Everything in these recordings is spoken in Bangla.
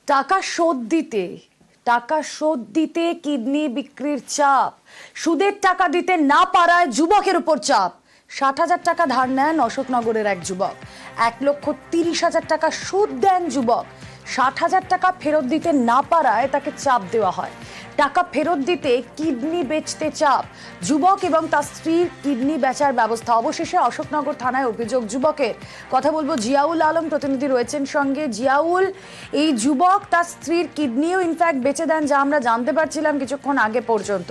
টাকা শোধ দিতে কিডনি বিক্রির চাপ, সুদের টাকা দিতে না পারায় যুবকের উপর চাপ। ৬০,০০০ টাকা ধার নেন অশোকনগরের এক যুবক, ১,৩০,০০০ টাকা সুদ দেন যুবক। ৬০,০০০ টাকা ফেরত দিতে না পারায় তাকে চাপ দেওয়া হয়। টাকা ফেরত দিতে কিডনি বেচতে চাপ, যুবক এবং তার স্ত্রীর কিডনি বেচার ব্যবস্থা। অবশেষে অশোকনগর থানায় অভিযোগ যুবকের। কথা বলবো জিয়াউল আলম, প্রতিনিধি রয়েছেন সঙ্গে। জিয়াউল, এই যুবক তার স্ত্রীর কিডনিও ইনফ্যাক্ট বেচে দেন, যা আমরা জানতে পারছিলাম কিছুক্ষণ আগে পর্যন্ত।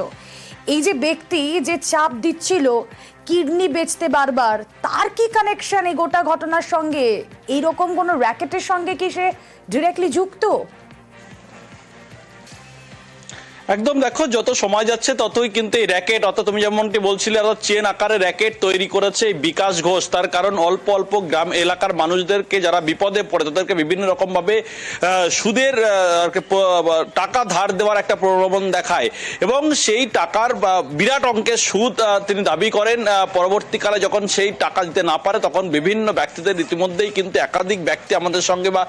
এই যে ব্যক্তি যে চাপ দিচ্ছিল কিডনি বেচতে বারবার, তার কি কানেকশন এই গোটা ঘটনার সঙ্গে? এইরকম কোনো র্যাকেটের সঙ্গে কি সে ডিরেক্টলি যুক্ত? একদম, দেখো যত সময় যাচ্ছে ততই কিন্তু এই র্যাকেট, অর্থাৎ তুমি যেমনটি বলছিলে চেন আকারে র্যাকেট তৈরি করেছে এই বিকাশ ঘোষ। তার কারণ অল্প অল্প গ্রাম এলাকার মানুষদেরকে যারা বিপদে পড়ে তাদেরকে বিভিন্ন রকম ভাবে সুদের টাকা ধার দেওয়ার একটা প্রলোভন দেখায় এবং সেই টাকার বিরাট অঙ্কের সুদ তিনি দাবি করেন। পরবর্তীকালে যখন সেই টাকা দিতে না পারে তখন বিভিন্ন ব্যক্তিদের ইতিমধ্যেই কিন্তু একাধিক ব্যক্তি আমাদের সঙ্গে বা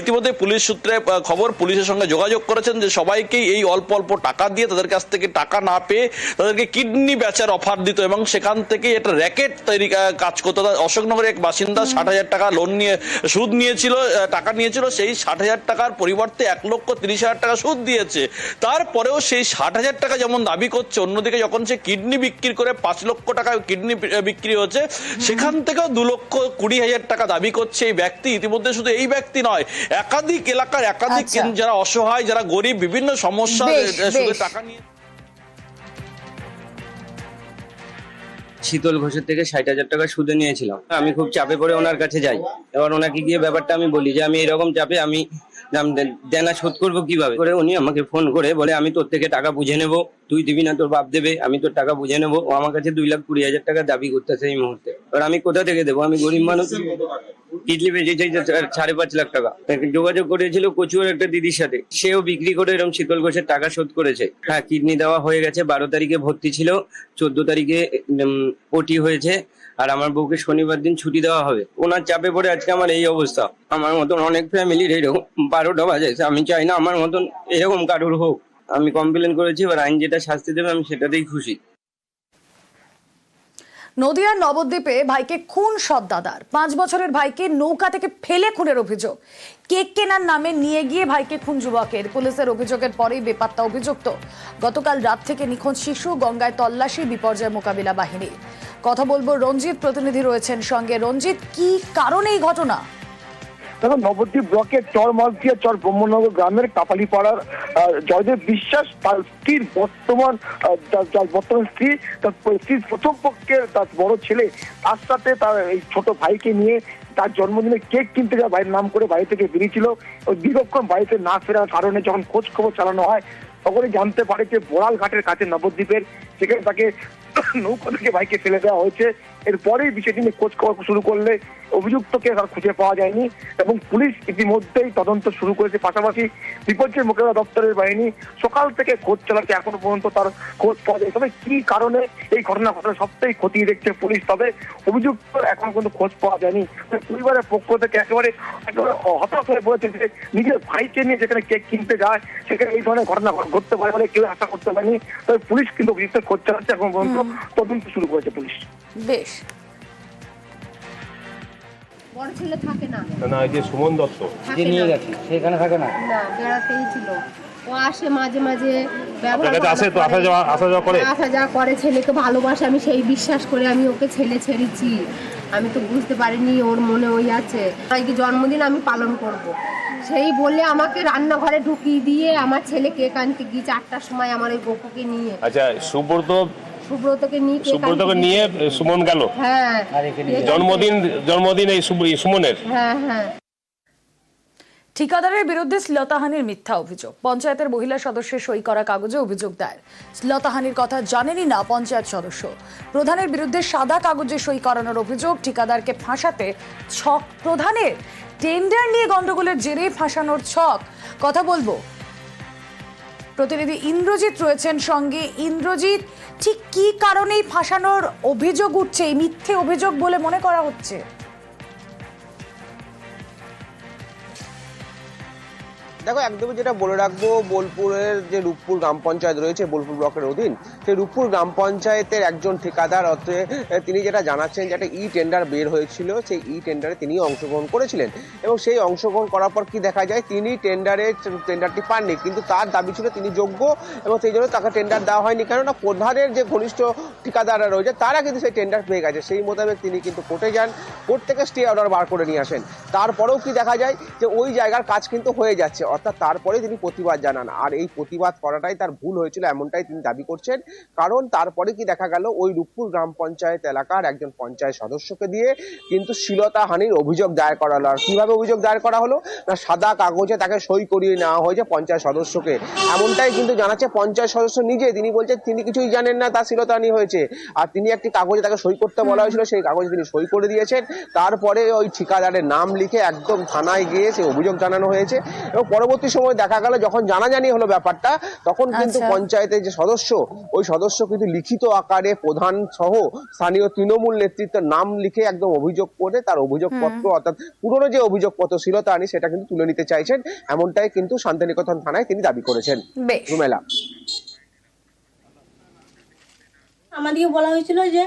ইতিমধ্যে পুলিশ সূত্রে খবর, পুলিশের সঙ্গে যোগাযোগ করেছেন যে সবাইকেই এই অল্প অল্প টাকা দিয়ে তাদের কাছ থেকে টাকা না পেয়ে তাদেরকে কিডনি বেচার অফার দিত এবং সেখান থেকে একটা র্যাকেট তৈরি কাজ করতো। অশোকনগরের এক বাসিন্দা ৬০,০০০ টাকা লোন নিয়ে সুদ নিয়েছিল, টাকা নিয়েছিল, সেই ৬০,০০০ টাকার পরিবর্তে ১,৩০,০০০ টাকা সুদ দিয়েছে। তারপরেও সেই ৬০,০০০ টাকা যেমন দাবি করছে, অন্যদিকে যখন সে কিডনি বিক্রি করে ৫ লক্ষ টাকা কিডনি বিক্রি হচ্ছে, সেখান থেকেও ২,২০,০০০ টাকা দাবি করছে এই ব্যক্তি। ইতিমধ্যে শুধু এই ব্যক্তি নয়, একাধিক এলাকার একাধিক যারা অসহায়, যারা গরিব, বিভিন্ন সমস্যা টাকা নিয়ে। শীতল ঘোষের থেকে ৬০,০০০ টাকা সুদে নিয়েছিলাম। আমি খুব চাপে পড়ে ওনার কাছে যাই, এবার ওনাকে গিয়ে ব্যাপারটা আমি বলি যে আমি এরকম চাপে, আমি দেনা শোধ করবো কিভাবে করে। উনি আমাকে ফোন করে বলে আমি তোর থেকে টাকা বুঝে নেবো, তুই দিবি না তোর বাপ দেবে, আমি তোর টাকা বুঝে নেবো। ও আমার কাছে 2,২০,০০০ টাকা দাবি করতেছে এই মুহূর্তে। এবার আমি কোথা থেকে দেবো? আমি গরিব মানুষ, কিডনি বেঁচেছে ৫.৫ লাখ টাকা। যোগাযোগ করেছিল কচুয়ার একটা দিদির সাথে, সেও বিক্রি করে এরকম শীতল ঘোষের টাকা শোধ করেছে। হ্যাঁ, কিডনি দেওয়া হয়ে গেছে। ১২ তারিখে ভর্তি ছিল, ১৪ তারিখে ওটি হয়েছে, আর আমার বউকে শনিবার দিন ছুটি দেওয়া হবে। ওনার চাপে পড়ে আজকে আমার এই অবস্থা। আমার মতন অনেক ফ্যামিলির এরকম ১২টা বাজেছে। আমি চাই না আমার মতন এরকম কারোর হোক। আমি কমপ্লেন করেছি, এবার আইন যেটা শাস্তি দেবে আমি সেটাতেই খুশি। নদিয়ার নবদ্বীপে ভাইকে খুন সৎদাদার। ৫ বছরের ভাইকে নৌকা থেকে ফেলে খুনের অভিযোগ। কেক কেনার নামে নিয়ে গিয়ে ভাইকে খুন যুবকের। পুলিশের অভিযোগের পরেই বেপাত্তা অভিযুক্ত। গতকাল রাত থেকে নিখোঁজ শিশু, গঙ্গায় তল্লাশি বিপর্যয় মোকাবিলা বাহিনী। কথা বলবো রঞ্জিত, প্রতিনিধি রয়েছেন সঙ্গে। রঞ্জিত, কি কারণে এই ঘটনা? দেখুন, নবদ্বীপ ব্লকের চর মালতিয়া চর ব্রহ্মনগর গ্রামের কাপালিপাড়ার জয়দেব বিশ্বাস, তার স্ত্রীর বর্তমান স্ত্রী, তার স্ত্রীর প্রথম পক্ষের তার বড় ছেলে, তার সাথে তার এই ছোট ভাইকে নিয়ে তার জন্মদিনে কেক কিনতে যাওয়া ভাইয়ের নাম করে বাড়ি থেকে বেরিয়েছিল। ওই দীর্ঘক্ষণ বাড়িতে না ফেরার কারণে যখন খোঁজ খবর চালানো হয় তখনই জানতে পারে যে বোড়াল ঘাটের কাছে নবদ্বীপের, সেখানে তাকে নৌকা থেকে ভাইকে ফেলে দেওয়া হয়েছে। এরপরেই বিষয়টি নিয়ে খোঁজ খবর শুরু করলে অভিযুক্তকে আর খুঁজে পাওয়া যায়নি এবং পুলিশ ইতিমধ্যেই তদন্ত শুরু করেছে। পাশাপাশি বিপর্যয় মোকাবিলা দপ্তরের বাহিনী সকাল থেকে খোঁজ চালাচ্ছে, এখনো পর্যন্ত তার খোঁজ পাওয়া যায়। তবে কি কারণে এই ঘটনা সবটাই খতিয়ে দেখছে পুলিশ, তবে অভিযুক্ত এখন পর্যন্ত খোঁজ পাওয়া যায়নি। পরিবারের পক্ষ থেকে একেবারে হতাশ হয়ে পড়েছে যে নিজের ভাইকে নিয়ে যেখানে কেক কিনতে যায় সেখানে এই ধরনের ঘটনা ঘটতে পারে বলে কেউ আশা করতে পারেনি। তবে পুলিশ কিন্তু অভিযুক্ত খোঁজ চালাচ্ছে, এখন পর্যন্ত তদন্ত শুরু করেছে পুলিশ। বেশ। বড় ছেলে থাকে না, না, এই যে সুমন দত্ত যে নিয়ে গেছে সেখানে থাকে না, না বেড়াতেই ছিল। ও আসে মাঝে মাঝে, আসে তো আসা যাওয়া করে, ছেলেকে ভালোবাসে। আমি সেই বিশ্বাস করে আমি ওকে ছেলে ছেড়েছি। আমি তো বুঝতে পারিনি ওর মনে ওই আছে। আজকে জন্মদিন আমি পালন করব, সেই বলে আমাকে রান্নাঘরে ঢুকিয়ে দিয়ে আমার ছেলে কেক আনতে গিয়ে ৪টার সময় আমার ওই গপুকে নিয়ে, আচ্ছা সুব্রতকে নিয়ে সুমন গেল। হ্যাঁ, জন্মদিন এই সুমনের। হ্যাঁ হ্যাঁ। ঠিকাদারের বিরুদ্ধে শ্লীলতাহানির মিথ্যা অভিযোগ। পঞ্চায়েতের মহিলা সদস্যের সই করা কাগজে অভিযোগ দায়ের। শ্লীলতাহানির কথা জানেনই না পঞ্চায়েত সদস্য। প্রধানের বিরুদ্ধে সাদা কাগজে সই করানোর অভিযোগ। ঠিকাদারকে ফাঁসাতে ছক প্রধানের। টেন্ডার নিয়ে গন্ডগোলের জেরে ফাঁসানোর ছক। কথা বলবো, প্রতিনিধি ইন্দ্রজিৎ রয়েছেন সঙ্গে। ইন্দ্রজিৎ, ঠিক কি কারণেই ফাঁসানোর অভিযোগ উঠছে, এই মিথ্যে অভিযোগ বলে মনে করা হচ্ছে? দেখো একদমই যেটা বলে রাখবো, বোলপুরের যে রূপপুর গ্রাম পঞ্চায়েত রয়েছে বোলপুর ব্লকের অধীন, সেই রূপপুর গ্রাম পঞ্চায়েতের একজন ঠিকাদার অর্থে তিনি যেটা জানাচ্ছেন যে একটা টেন্ডার বের হয়েছিল, সেই টেন্ডারে তিনি অংশগ্রহণ করেছিলেন এবং সেই অংশগ্রহণ করার পর কি দেখা যায়, তিনি টেন্ডারটি পাননি, কিন্তু তার দাবি ছিল তিনি যোগ্য এবং সেই জন্য তাকে টেন্ডার দেওয়া হয়নি, কেননা প্রধানের যে ঘনিষ্ঠ ঠিকাদাররা রয়েছে তারা কিন্তু সেই টেন্ডার পেয়ে গেছে। সেই মোতাবেক তিনি কিন্তু কোর্টে যান, কোর্ট থেকে স্টে অর্ডার বার করে নিয়ে আসেন। তারপরেও কি দেখা যায় যে ওই জায়গার কাজ কিন্তু হয়ে যাচ্ছে, অর্থাৎ তারপরে তিনি প্রতিবাদ জানান, আর এই প্রতিবাদ করাটাই তার ভুল হয়েছিল এমনটাই তিনি দাবি করছেন। কারণ তারপরে কি দেখা গেল, ওই রূপপুর গ্রাম পঞ্চায়েত এলাকার একজন পঞ্চায়েত সদস্যকে দিয়ে কিন্তু শ্লীলতাহানির অভিযোগ দায়ের করা হলো। আর কিভাবে অভিযোগ দায়ের করা হলো না, সাদা কাগজে তাকে সই করিয়ে নেওয়া হয়েছে পঞ্চায়েত সদস্যকে, এমনটাই কিন্তু জানাচ্ছে পঞ্চায়েত সদস্য নিজে। তিনি বলছেন তিনি কিছুই জানেন না তার শ্লীলতাহানি হয়েছে, আর তিনি একটি কাগজে তাকে সই করতে বলা হয়েছিল, সেই কাগজে তিনি সই করে দিয়েছেন। তারপরে ওই ঠিকাদারের নাম লিখে একদম থানায় গিয়ে সেই অভিযোগ জানানো হয়েছে এবং পরবর্তী সময় দেখা গেল যখন জানাজানি হলো ব্যাপারটা, তখন কিন্তু পঞ্চায়েতের যে সদস্য, ওই সদস্য কিন্তু লিখিত আকারে প্রধান সহ স্থানীয় তৃণমূল নেতৃত্বের নাম লিখে একদম অভিযোগ করে তার অভিযোগপত্র, অর্থাৎ পুরনো যে অভিযোগপত্র শ্লীলতাহানি সেটা কিন্তু তুলে নিতে চাইছেন, এমনটাই কিন্তু শান্তিনিকেতন থানায় তিনি দাবি করেছেন। রুমেলা, আমাদেরকে বলা হয়েছিল যে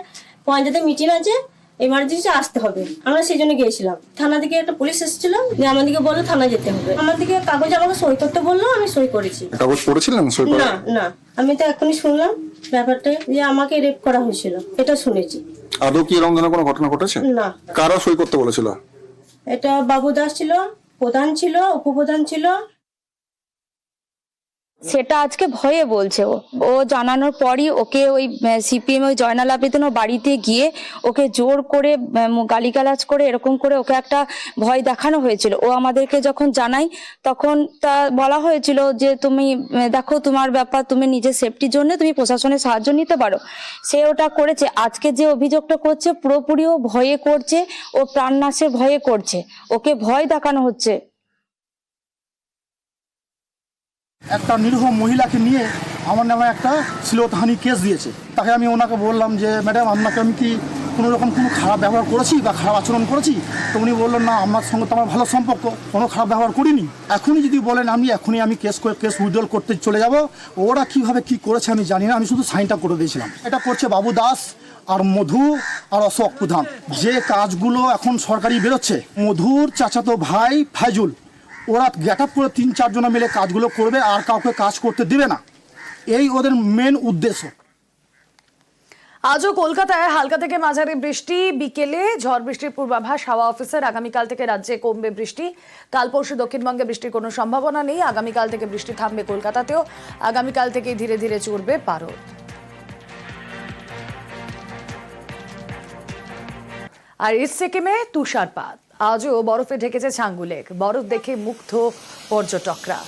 পঞ্চায়েতে মিটিং আছে, এমার্জেন্সি আসতে হবে, আমরা সেই জন্য গিয়েছিলাম। থানা থেকে একটা পুলিশ এসেছিল, যে আমাদেরকে বললো থানা যেতে হবে, আমাদেরকে কাগজ আমাকে সই করতে বললো, আমি সই করেছি। কাগজ পড়েছিলেন? না না, আমি তো এখনই শুনলাম ব্যাপারটা, যে আমাকে রেপ করা হয়েছিল, এটা শুনেছি। আদৌ কি এরকম ধরনের কোনো ঘটনা ঘটেছে? না। কারা সই করতে বলেছিল? এটা বাবু দাস ছিল, প্রধান ছিল, উপপ্রধান ছিল। সেটা আজকে ভয়ে বলছে। ও জানানোর পরই ওকে ওই সিপিএম ওই জয়নাল আবেদন ও বাড়িতে গিয়ে ওকে জোর করে গালিগালাজ করে এরকম করে ওকে একটা ভয় দেখানো হয়েছিল। ও আমাদেরকে যখন জানাই তখন তা বলা হয়েছিল যে তুমি দেখো তোমার ব্যাপার, তুমি নিজের সেফটির জন্য তুমি প্রশাসনের সাহায্য নিতে পারো। সে ওটা করেছে। আজকে যে অভিযোগটা করছে পুরোপুরি ও ভয়ে করছে, ও প্রাণনাশের ভয়ে করছে, ওকে ভয় দেখানো হচ্ছে। একটা নিরীহ মহিলাকে নিয়ে আমার নামে একটা শ্লীলতাহানি কেস দিয়েছে। তাকে আমি ওনাকে বললাম যে ম্যাডাম আপনাকে আমি কি কোনো রকম কোনো খারাপ ব্যবহার করেছি বা খারাপ আচরণ করেছি? তো উনি বললেন না, আপনার সঙ্গে তো আমার ভালো সম্পর্ক, কোনো খারাপ ব্যবহার করিনি। এখনই যদি বলেন এখনই আমি কেস উইথড্রল করতে চলে যাব। ওরা কিভাবে কি করেছে আমি জানি না, আমি শুধু সাইনটা করে দিয়েছিলাম। এটা করছে বাবু দাস আর মধু আর অশোক প্রধান। যে কাজগুলো এখন সরকারি বেরোচ্ছে, মধুর চাচাতো ভাই ফাইজুল, ওরা গেট আপ করে 3-4 জন মিলে কাজগুলো করবে, আর কাউকে কাজ করতে দিবে না, এই ওদের মেন উদ্দেশ্য। আজও কলকাতায় হালকা থেকে মাঝারি বৃষ্টি, বিকেলে ঝড় বৃষ্টির পূর্বাভাস হাওয়া অফিসের। আগামীকাল থেকে রাজ্যে কমবে বৃষ্টি। কাল পরশু দক্ষিণবঙ্গে বৃষ্টির কোনো সম্ভাবনা নেই। আগামীকাল থেকে বৃষ্টি থামবে কলকাতাতেও। আগামীকাল থেকেই ধীরে ধীরে চড়বে পারদ। আর সিকিমে তুষারপাত, আজও বরফে ঢেকেছে ছাঙ্গু লেক। বরফ দেখে মুগ্ধ পর্যটকরা।